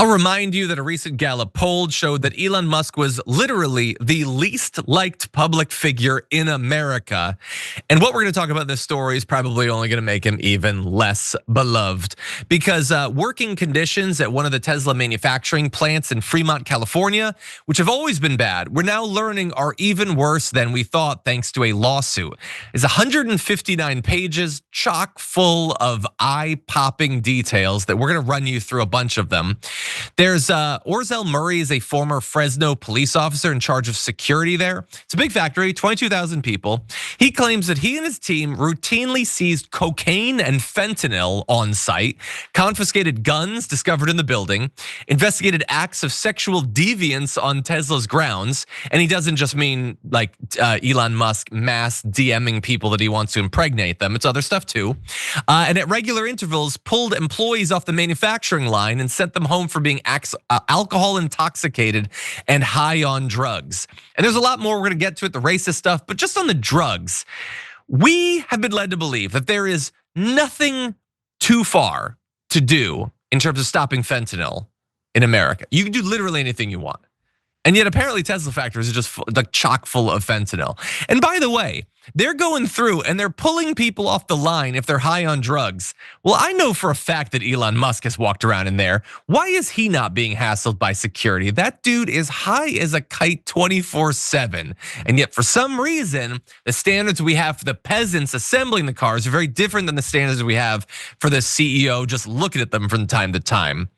I'll remind you that a recent Gallup poll showed that Elon Musk was literally the least liked public figure in America. And what we're going to talk about in this story is probably only going to make him even less beloved, because working conditions at one of the Tesla manufacturing plants in Fremont, California, which have always been bad, we're now learning are even worse than we thought thanks to a lawsuit. It's 159 pages, chock full of eye-popping details that we're going to run you through a bunch of them. There's Ozell Murray is a former Fresno police officer in charge of security there. It's a big factory, 22,000 people. He claims that he and his team routinely seized cocaine and fentanyl on site, confiscated guns discovered in the building, investigated acts of sexual deviance on Tesla's grounds. And he doesn't just mean like Elon Musk mass DMing people that he wants to impregnate them. It's other stuff too. And at regular intervals, pulled employees off the manufacturing line and sent them home for being alcohol intoxicated and high on drugs. And there's a lot more we're gonna get to it, the racist stuff, but just on the drugs, we have been led to believe that there is nothing too far to do in terms of stopping fentanyl in America. You can do literally anything you want. And yet apparently Tesla factories are just like chock full of fentanyl. And by the way, they're going through and they're pulling people off the line if they're high on drugs. Well, I know for a fact that Elon Musk has walked around in there. Why is he not being hassled by security? That dude is high as a kite 24/7. And yet for some reason, the standards we have for the peasants assembling the cars are very different than the standards we have for the CEO just looking at them from time to time.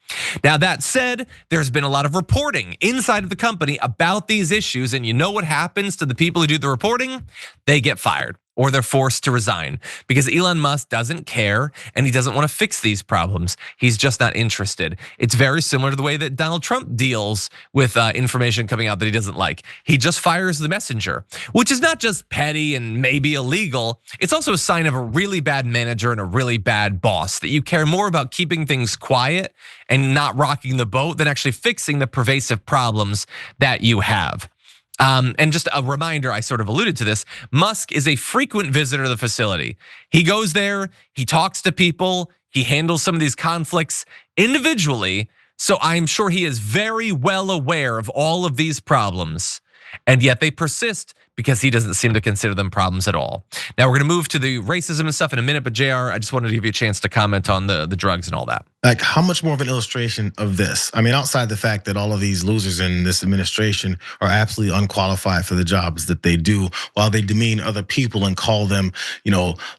Now that said, there's been a lot of reporting inside of the company about these issues, and you know what happens to the people who do the reporting? They get fired or they're forced to resign because Elon Musk doesn't care and he doesn't want to fix these problems. He's just not interested. It's very similar to the way that Donald Trump deals with information coming out that he doesn't like. He just fires the messenger, which is not just petty and maybe illegal. It's also a sign of a really bad manager and a really bad boss, that you care more about keeping things quiet and not rocking the boat than actually fixing the pervasive problems that you have. And just a reminder, I sort of alluded to this, Musk is a frequent visitor to the facility. He goes there, he talks to people, he handles some of these conflicts individually. So I'm sure he is very well aware of all of these problems, and yet they persist because he doesn't seem to consider them problems at all. Now we're gonna move to the racism and stuff in a minute, but JR, I just wanted to give you a chance to comment on the drugs and all that. Like, how much more of an illustration of this? I mean, outside the fact that all of these losers in this administration are absolutely unqualified for the jobs that they do, while they demean other people and call them,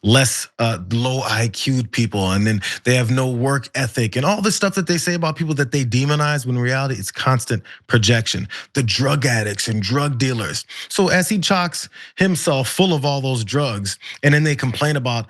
less low IQ'd people, and then they have no work ethic and all this stuff that they say about people that they demonize, when in reality it's constant projection. The drug addicts and drug dealers. So as he chocks himself full of all those drugs, and then they complain about,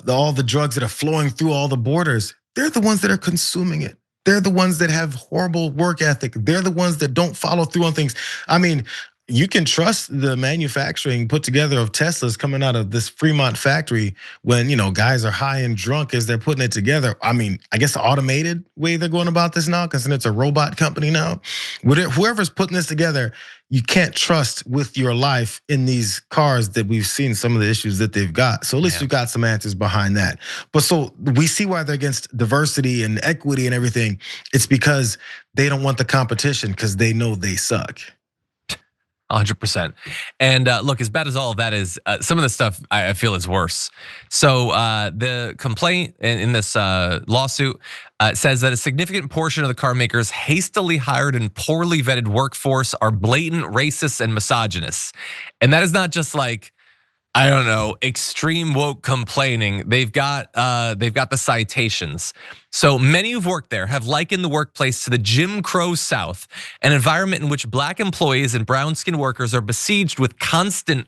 all the drugs that are flowing through all the borders. They're the ones that are consuming it. They're the ones that have horrible work ethic. They're the ones that don't follow through on things. I mean, you can trust the manufacturing put together of Teslas coming out of this Fremont factory when guys are high and drunk as they're putting it together. I mean, I guess the automated way they're going about this now, because it's a robot company now. Whoever's putting this together, you can't trust with your life in these cars that we've seen some of the issues that they've got. So at least we've got some answers behind that. But so we see why they're against diversity and equity and everything. It's because they don't want the competition because they know they suck. 100%. And look, as bad as all of that is, some of the stuff I feel is worse. So the complaint in this lawsuit says that a significant portion of the car makers' hastily hired and poorly vetted workforce are blatant racists and misogynists. And that is not just like, I don't know, extreme woke complaining. They've got the citations. So many who've worked there have likened the workplace to the Jim Crow South, an environment in which black employees and brown-skinned workers are besieged with constant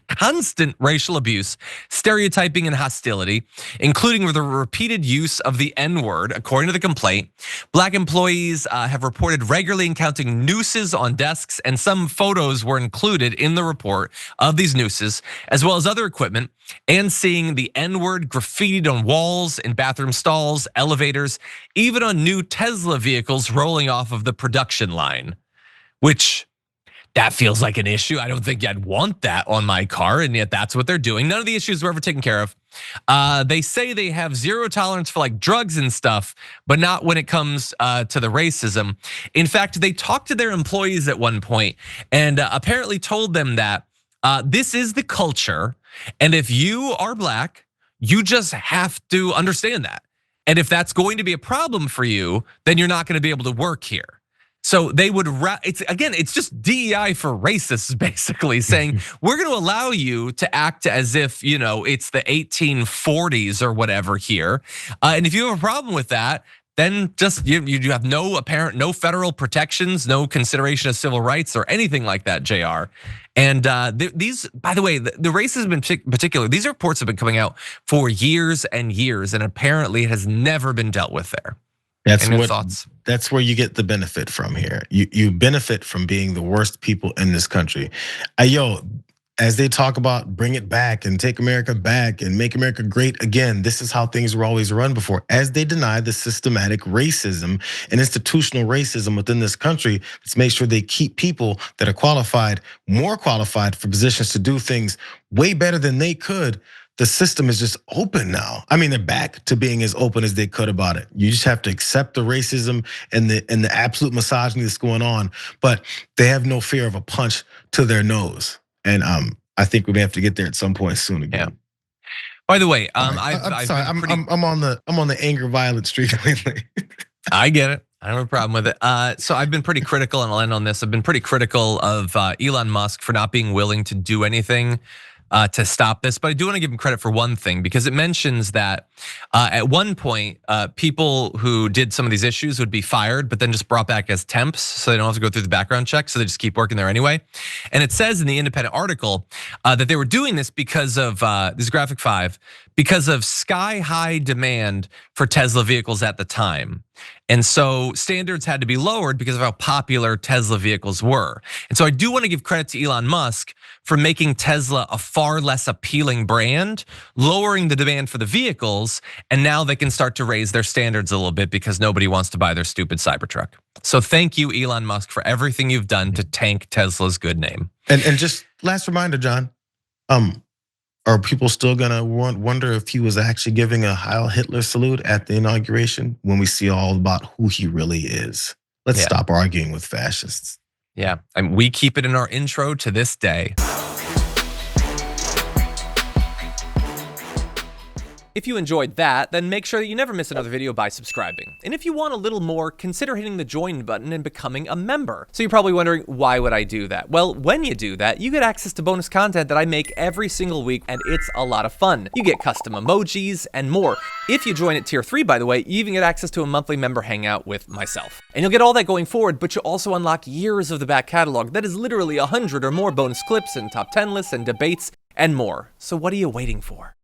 racial abuse, stereotyping, and hostility, including with the repeated use of the N-word. According to the complaint, black employees have reported regularly encountering nooses on desks, and some photos were included in the report of these nooses, as well as other equipment, and seeing the N-word graffitied on walls, in bathroom stalls, elevators, even on new Tesla vehicles rolling off of the production line, which that feels like an issue. I don't think I'd want that on my car, and yet that's what they're doing. None of the issues were ever taken care of. They say they have zero tolerance for like drugs and stuff, but not when it comes to the racism. In fact, they talked to their employees at one point and apparently told them that this is the culture, and if you are black, you just have to understand that. And if that's going to be a problem for you, then you're not going to be able to work here. So they would, it's just DEI for racists, basically saying, we're going to allow you to act as if, it's the 1840s or whatever here. And if you have a problem with that, then just you have no federal protections, no consideration of civil rights or anything like that, JR. And these, by the way, the racism in particular, these reports have been coming out for years and years, and apparently it has never been dealt with there. That's where you get the benefit from here. You benefit from being the worst people in this country. As they talk about bring it back and take America back and make America great again, this is how things were always run before. As they deny the systematic racism and institutional racism within this country, let's make sure they keep people that are qualified, more qualified for positions to do things way better than they could. The system is just open now. I mean, they're back to being as open as they could about it. You just have to accept the racism and the absolute misogyny that's going on, but they have no fear of a punch to their nose. And I think we may have to get there at some point soon again. Yeah. By the way, I'm sorry. I'm on the anger violent streak lately. I get it. I don't have a problem with it. So I've been pretty critical, and I'll end on this. I've been pretty critical of Elon Musk for not being willing to do anything to stop this, but I do want to give him credit for one thing, because it mentions that at one point, people who did some of these issues would be fired, but then just brought back as temps, so they don't have to go through the background check, so they just keep working there anyway. And it says in the independent article that they were doing this because of, this is graphic 5, because of sky high demand for Tesla vehicles at the time. And so standards had to be lowered because of how popular Tesla vehicles were. And so I do want to give credit to Elon Musk for making Tesla a far less appealing brand, lowering the demand for the vehicles, and now they can start to raise their standards a little bit because nobody wants to buy their stupid Cybertruck. So thank you, Elon Musk, for everything you've done to tank Tesla's good name. And just last reminder, John, are people still gonna wonder if he was actually giving a Heil Hitler salute at the inauguration when we see all about who he really is? Let's stop arguing with fascists. Yeah, and we keep it in our intro to this day. If you enjoyed that, then make sure that you never miss another video by subscribing. And if you want a little more, consider hitting the join button and becoming a member. So you're probably wondering, why would I do that? Well, when you do that, you get access to bonus content that I make every single week, and it's a lot of fun. You get custom emojis and more. If you join at tier 3, by the way, you even get access to a monthly member hangout with myself. And you'll get all that going forward, but you'll also unlock years of the back catalog that is literally 100 or more bonus clips and top 10 lists and debates and more. So what are you waiting for?